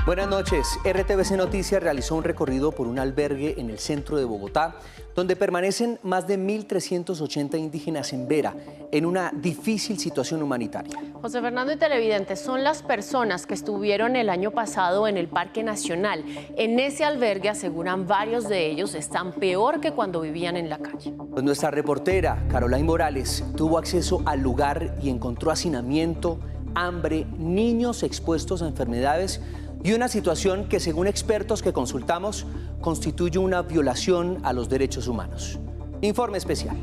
Buenas noches. RTVC Noticias realizó un recorrido por un albergue en el centro de Bogotá, donde permanecen más de 1.380 indígenas en Vera, en una difícil situación humanitaria. José Fernando y televidentes, son las personas que estuvieron el año pasado en el Parque Nacional. En ese albergue, aseguran varios de ellos, están peor que cuando vivían en la calle. Pues nuestra reportera, Caroline Morales, tuvo acceso al lugar y encontró hacinamiento, hambre, niños expuestos a enfermedades y una situación que, según expertos que consultamos, constituye una violación a los derechos humanos. Informe especial.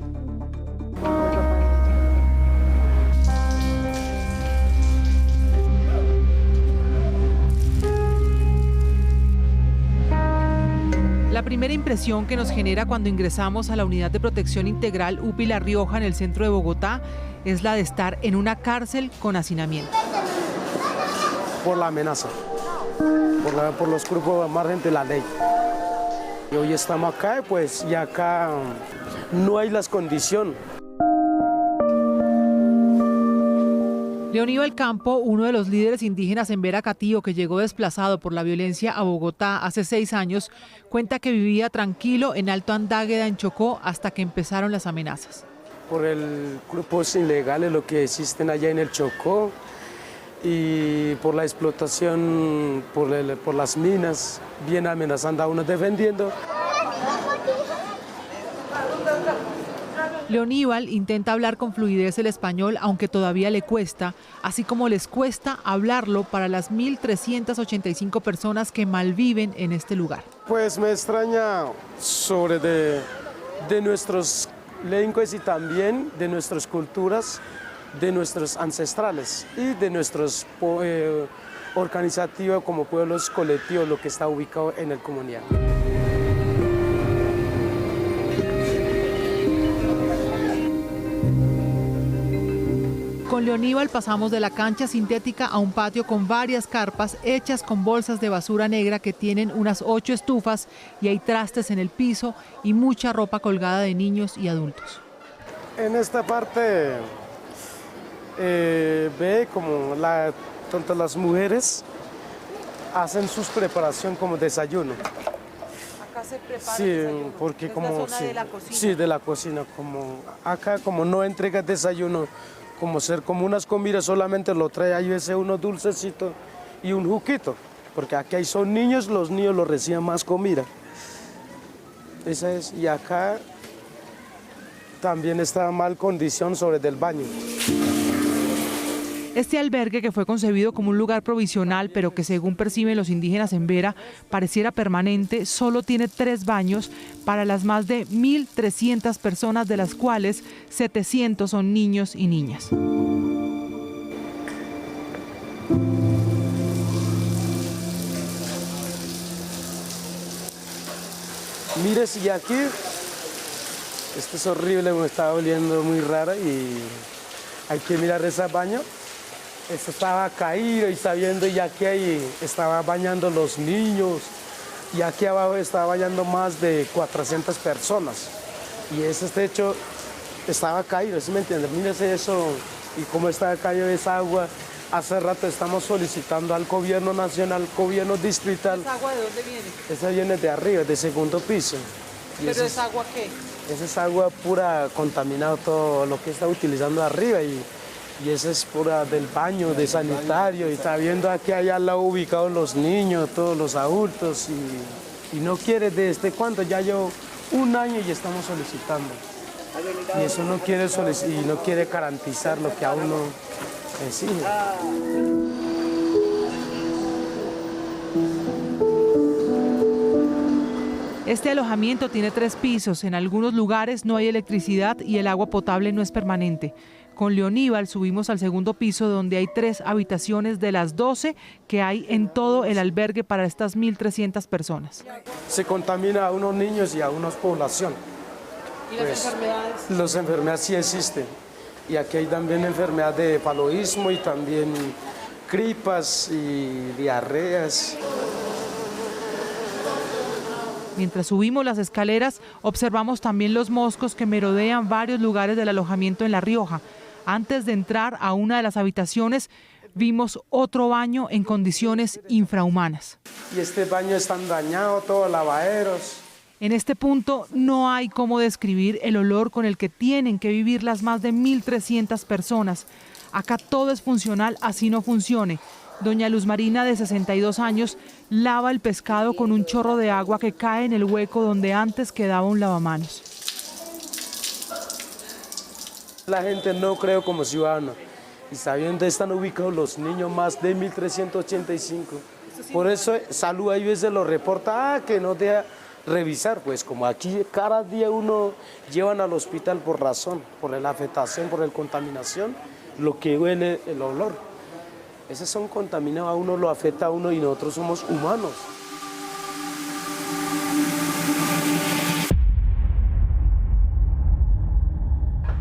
La primera impresión que nos genera cuando ingresamos a la Unidad de Protección Integral UPI La Rioja en el centro de Bogotá es la de estar en una cárcel con hacinamiento. Por la amenaza, por los grupos al margen de la ley. Y hoy estamos acá, pues, y acá no hay las condiciones. Leoníbal Campo, uno de los líderes indígenas en Vera Catío, que llegó desplazado por la violencia a Bogotá hace 6 años, cuenta que vivía tranquilo en Alto Andágueda, en Chocó, hasta que empezaron las amenazas. Por el grupos ilegales, lo que existen allá en el Chocó, y por la explotación, por las minas, viene amenazando a uno defendiendo. Leoníbal intenta hablar con fluidez el español, aunque todavía le cuesta, así como les cuesta hablarlo para las 1.385 personas que malviven en este lugar. Pues me extraña sobre de nuestros lenguas y también de nuestras culturas, de nuestros ancestrales y de nuestros organizativos como pueblos colectivos, lo que está ubicado en el comunidad. Con Leoníbal pasamos de la cancha sintética a un patio con varias carpas hechas con bolsas de basura negra que tienen unas 8 estufas y hay trastes en el piso y mucha ropa colgada de niños y adultos. En esta parte ve como tanto las mujeres hacen sus preparación como desayuno. Acá se prepara sí, desayuno. porque ¿Es como la zona sí, de la cocina? Sí, de la cocina. Como acá como no entrega desayuno, como ser como unas comidas, solamente lo trae ahí ese unos dulcecitos y un juguito, porque aquí son niños, los niños lo reciben más comida. Esa es, y acá también está mal condición sobre del baño. Este albergue, que fue concebido como un lugar provisional, pero que según perciben los indígenas en Vera, pareciera permanente, solo tiene 3 baños para las más de 1.300 personas, de las cuales 700 son niños y niñas. Mire, si aquí, esto es horrible, me está oliendo muy rara y hay que mirar ese baño. Esto estaba caído y sabiendo, y aquí ahí estaba bañando los niños, y aquí abajo estaba bañando más de 400 personas. Y ese techo estaba caído, ¿sí me entiendes? Mírese eso, y cómo está caído esa agua. Hace rato estamos solicitando al gobierno nacional, al gobierno distrital. ¿Esa agua de dónde viene? Esa viene de arriba, de segundo piso. ¿Pero es agua qué? Esa es agua pura, contaminada, todo lo que está utilizando arriba, y esa es pura del baño, de sanitario, y está viendo aquí allá al lado ubicados los niños, todos los adultos, y no quiere, ¿desde cuánto? Ya llevo 1 año y estamos solicitando. Y eso no quiere y no quiere garantizar lo que a uno exige. Este alojamiento tiene 3 pisos, en algunos lugares no hay electricidad y el agua potable no es permanente. Con Leoníbal subimos al segundo piso, donde hay 3 habitaciones de las 12 que hay en todo el albergue para estas 1.300 personas. Se contamina a unos niños y a unas población. ¿Y las enfermedades? Las enfermedades sí existen. Y aquí hay también enfermedad de paludismo y también gripas y diarreas. Mientras subimos las escaleras, observamos también los moscos que merodean varios lugares del alojamiento en La Rioja. Antes de entrar a una de las habitaciones, vimos otro baño en condiciones infrahumanas. Y este baño está dañado, todos lavaderos. En este punto no hay cómo describir el olor con el que tienen que vivir las más de 1.300 personas. Acá todo es funcional, así no funcione. Doña Luz Marina, de 62 años, lava el pescado con un chorro de agua que cae en el hueco donde antes quedaba un lavamanos. La gente no creo como ciudadano. Y sabiendo dónde están ubicados los niños, más de 1.385. Por eso Salud a veces lo reporta, que no deja revisar. Pues como aquí cada día uno llevan al hospital por razón, por la afectación, por la contaminación, lo que huele el olor. Esos son contaminados, a uno lo afecta a uno y nosotros somos humanos.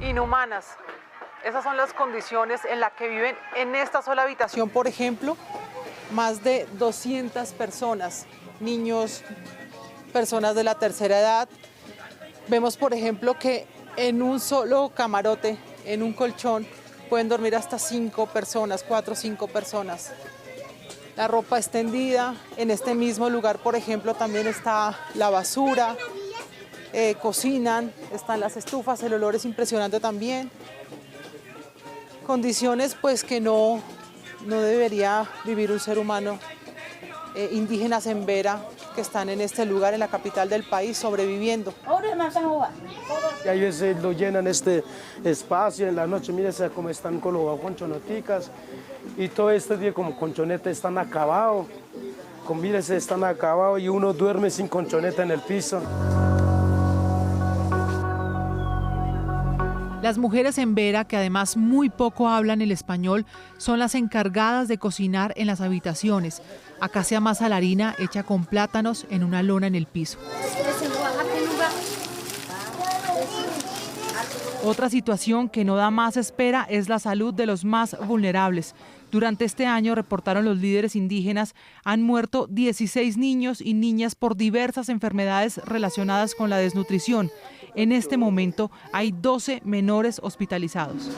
Inhumanas. Esas son las condiciones en las que viven en esta sola habitación, por ejemplo, más de 200 personas, niños, personas de la tercera edad. Vemos, por ejemplo, que en un solo camarote, en un colchón, pueden dormir hasta 5 personas, 4 o 5 personas. La ropa extendida. En este mismo lugar, por ejemplo, también está la basura. Cocinan, están las estufas, el olor es impresionante también. Condiciones pues que no debería vivir un ser humano. Indígenas en Vera que están en este lugar, en la capital del país, sobreviviendo. Y hay veces lo llenan este espacio en la noche, mírense cómo están colocados colchoneticas y todo este día como colchoneta están acabados, mírense, están acabados y uno duerme sin colchoneta en el piso. Las mujeres en Vera, que además muy poco hablan el español, son las encargadas de cocinar en las habitaciones. Acá se amasa la harina hecha con plátanos en una lona en el piso. Otra situación que no da más espera es la salud de los más vulnerables. Durante este año, reportaron los líderes indígenas, han muerto 16 niños y niñas por diversas enfermedades relacionadas con la desnutrición. En este momento hay 12 menores hospitalizados.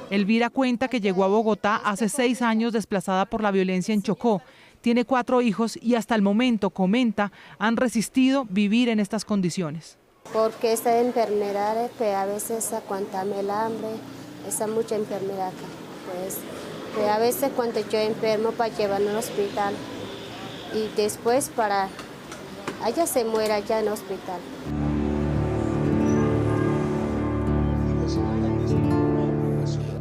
Elvira cuenta que llegó a Bogotá hace 6 años desplazada por la violencia en Chocó. Tiene 4 hijos y hasta el momento, comenta, han resistido vivir en estas condiciones. Porque esta enfermedad que a veces aguanta el hambre, esa mucha enfermedad acá. Pues a veces cuando yo enfermo para llevarme al hospital y después para allá se muera allá en el hospital.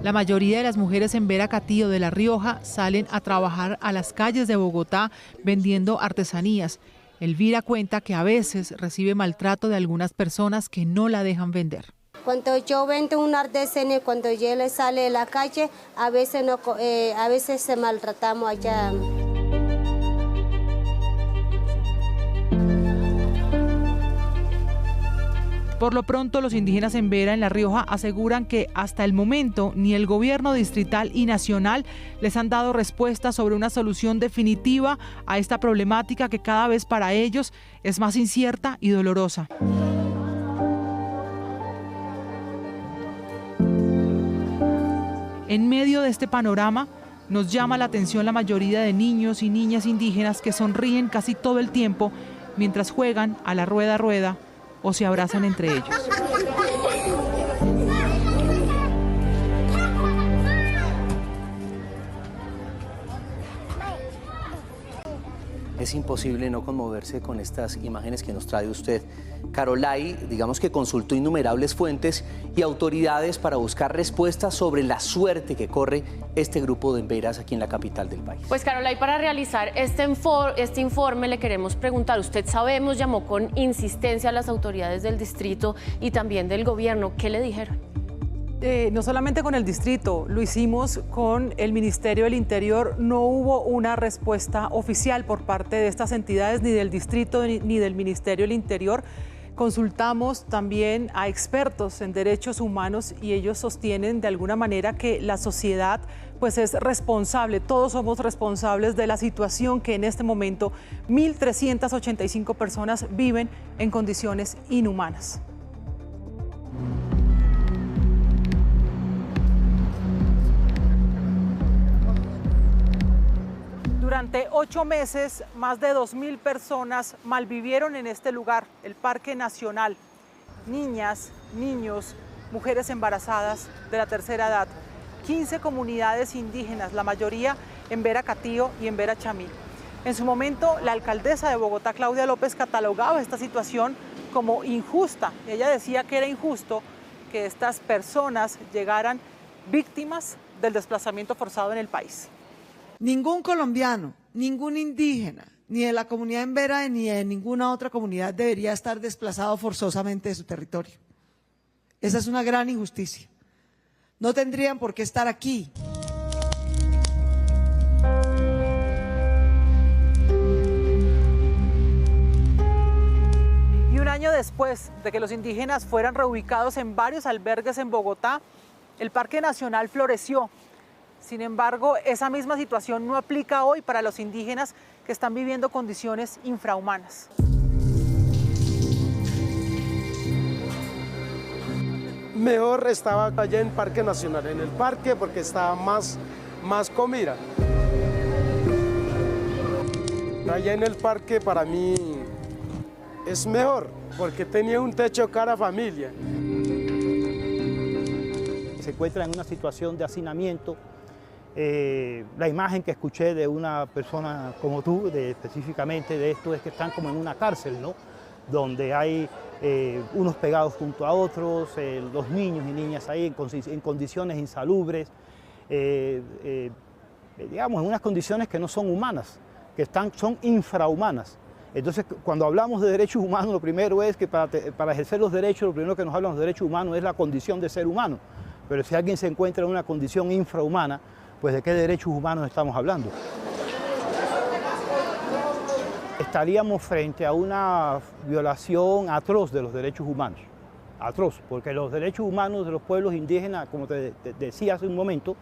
La mayoría de las mujeres en Vera Catío de La Rioja salen a trabajar a las calles de Bogotá vendiendo artesanías. Elvira cuenta que a veces recibe maltrato de algunas personas que no la dejan vender. Cuando yo vendo un artesano, cuando yo le sale de la calle, a veces se maltratamos allá. Por lo pronto, los indígenas en Vera, en La Rioja, aseguran que hasta el momento ni el gobierno distrital y nacional les han dado respuesta sobre una solución definitiva a esta problemática que cada vez para ellos es más incierta y dolorosa. En medio de este panorama, nos llama la atención la mayoría de niños y niñas indígenas que sonríen casi todo el tiempo mientras juegan a la rueda rueda o se abrazan entre ellos. Es imposible no conmoverse con estas imágenes que nos trae usted. Carolay, digamos que consultó innumerables fuentes y autoridades para buscar respuestas sobre la suerte que corre este grupo de emberas aquí en la capital del país. Pues Carolay, para realizar este informe le queremos preguntar, usted sabemos, llamó con insistencia a las autoridades del distrito y también del gobierno, ¿qué le dijeron? No solamente con el distrito, lo hicimos con el Ministerio del Interior. No hubo una respuesta oficial por parte de estas entidades, ni del distrito ni del Ministerio del Interior. Consultamos también a expertos en derechos humanos y ellos sostienen de alguna manera que la sociedad pues es responsable, todos somos responsables de la situación que en este momento 1.385 personas viven en condiciones inhumanas. Durante 8 meses, más de 2.000 personas malvivieron en este lugar, el Parque Nacional. Niñas, niños, mujeres embarazadas de la tercera edad. 15 comunidades indígenas, la mayoría en Vera Catío y en Vera Chamí. En su momento, la alcaldesa de Bogotá, Claudia López, catalogaba esta situación como injusta. Ella decía que era injusto que estas personas llegaran víctimas del desplazamiento forzado en el país. Ningún colombiano, ningún indígena, ni de la comunidad en Vera ni de ninguna otra comunidad debería estar desplazado forzosamente de su territorio. Esa es una gran injusticia. No tendrían por qué estar aquí. Y un año después de que los indígenas fueran reubicados en varios albergues en Bogotá, el Parque Nacional floreció. Sin embargo, esa misma situación no aplica hoy para los indígenas que están viviendo condiciones infrahumanas. Mejor estaba allá en Parque Nacional, en el parque, porque estaba más comida. Allá en el parque para mí es mejor, porque tenía un techo cada familia. Se encuentra en una situación de hacinamiento. La imagen que escuché de una persona como tú, específicamente de esto, es que están como en una cárcel, ¿no? Donde hay unos pegados junto a otros, los niños y niñas ahí en condiciones insalubres, digamos, en unas condiciones que no son humanas, son infrahumanas. Entonces, cuando hablamos de derechos humanos, lo primero es que para ejercer los derechos, lo primero que nos hablan los derechos humanos es la condición de ser humano. Pero si alguien se encuentra en una condición infrahumana, pues ¿de qué derechos humanos estamos hablando? Estaríamos frente a una violación atroz de los derechos humanos. Atroz, porque los derechos humanos de los pueblos indígenas, como te decía hace un momento,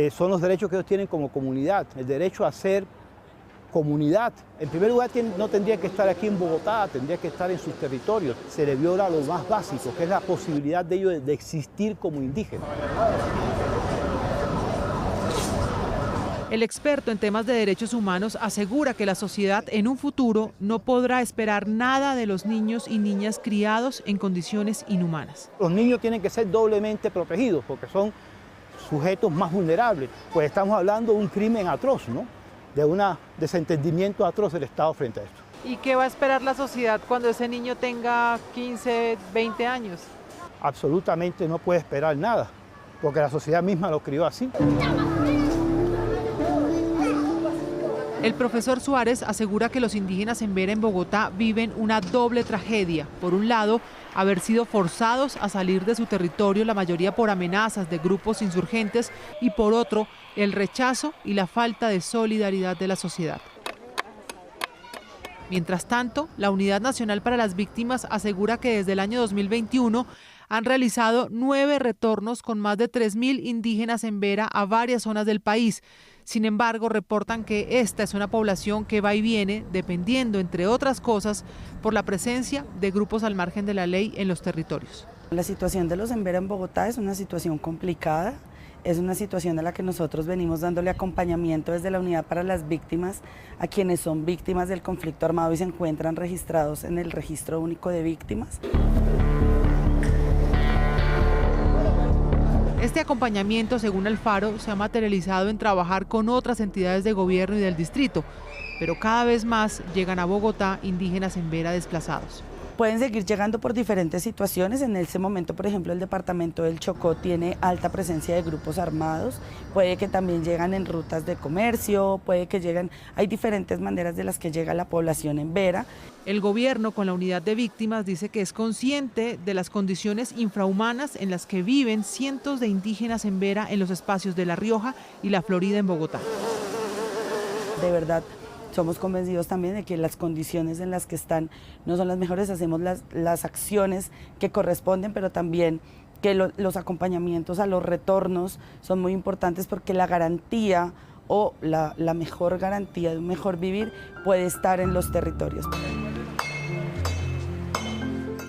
son los derechos que ellos tienen como comunidad, el derecho a ser comunidad. En primer lugar, no tendría que estar aquí en Bogotá, tendría que estar en sus territorios. Se le viola lo más básico, que es la posibilidad de ellos de existir como indígenas. El experto en temas de derechos humanos asegura que la sociedad en un futuro no podrá esperar nada de los niños y niñas criados en condiciones inhumanas. Los niños tienen que ser doblemente protegidos porque son sujetos más vulnerables. Pues estamos hablando de un crimen atroz, ¿no? De un desentendimiento atroz del Estado frente a esto. ¿Y qué va a esperar la sociedad cuando ese niño tenga 15, 20 años? Absolutamente no puede esperar nada, porque la sociedad misma lo crió así. El profesor Suárez asegura que los indígenas en Vera, en Bogotá, viven una doble tragedia. Por un lado, haber sido forzados a salir de su territorio, la mayoría por amenazas de grupos insurgentes, y por otro, el rechazo y la falta de solidaridad de la sociedad. Mientras tanto, la Unidad Nacional para las Víctimas asegura que desde el año 2021 han realizado 9 retornos con más de 3.000 indígenas en Vera a varias zonas del país. Sin embargo, reportan que esta es una población que va y viene, dependiendo, entre otras cosas, por la presencia de grupos al margen de la ley en los territorios. La situación de los en Vera en Bogotá es una situación complicada. Es una situación a la que nosotros venimos dándole acompañamiento desde la Unidad para las Víctimas a quienes son víctimas del conflicto armado y se encuentran registrados en el Registro Único de Víctimas. Este acompañamiento, según Alfaro, se ha materializado en trabajar con otras entidades de gobierno y del distrito, pero cada vez más llegan a Bogotá indígenas en Vera desplazados. Pueden seguir llegando por diferentes situaciones. En ese momento, por ejemplo, el departamento del Chocó tiene alta presencia de grupos armados. Puede que también llegan en rutas de comercio, puede que lleguen... Hay diferentes maneras de las que llega la población en Vera. El gobierno, con la Unidad de Víctimas, dice que es consciente de las condiciones infrahumanas en las que viven cientos de indígenas en Vera en los espacios de La Rioja y La Florida en Bogotá. De verdad, somos convencidos también de que las condiciones en las que están no son las mejores, hacemos las acciones que corresponden, pero también que los acompañamientos a los retornos son muy importantes porque la garantía o la mejor garantía de un mejor vivir puede estar en los territorios.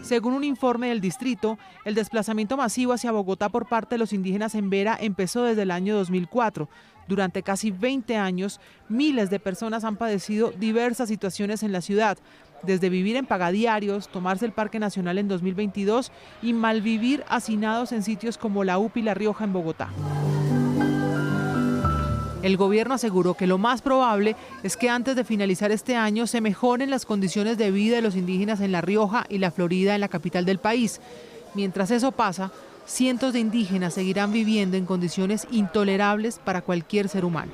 Según un informe del distrito, el desplazamiento masivo hacia Bogotá por parte de los indígenas en Vera empezó desde el año 2004. Durante casi 20 años, miles de personas han padecido diversas situaciones en la ciudad, desde vivir en pagadiarios, tomarse el Parque Nacional en 2022 y malvivir hacinados en sitios como la UPI La Rioja en Bogotá. El gobierno aseguró que lo más probable es que antes de finalizar este año se mejoren las condiciones de vida de los indígenas en La Rioja y la Florida, en la capital del país. Mientras eso pasa, cientos de indígenas seguirán viviendo en condiciones intolerables para cualquier ser humano.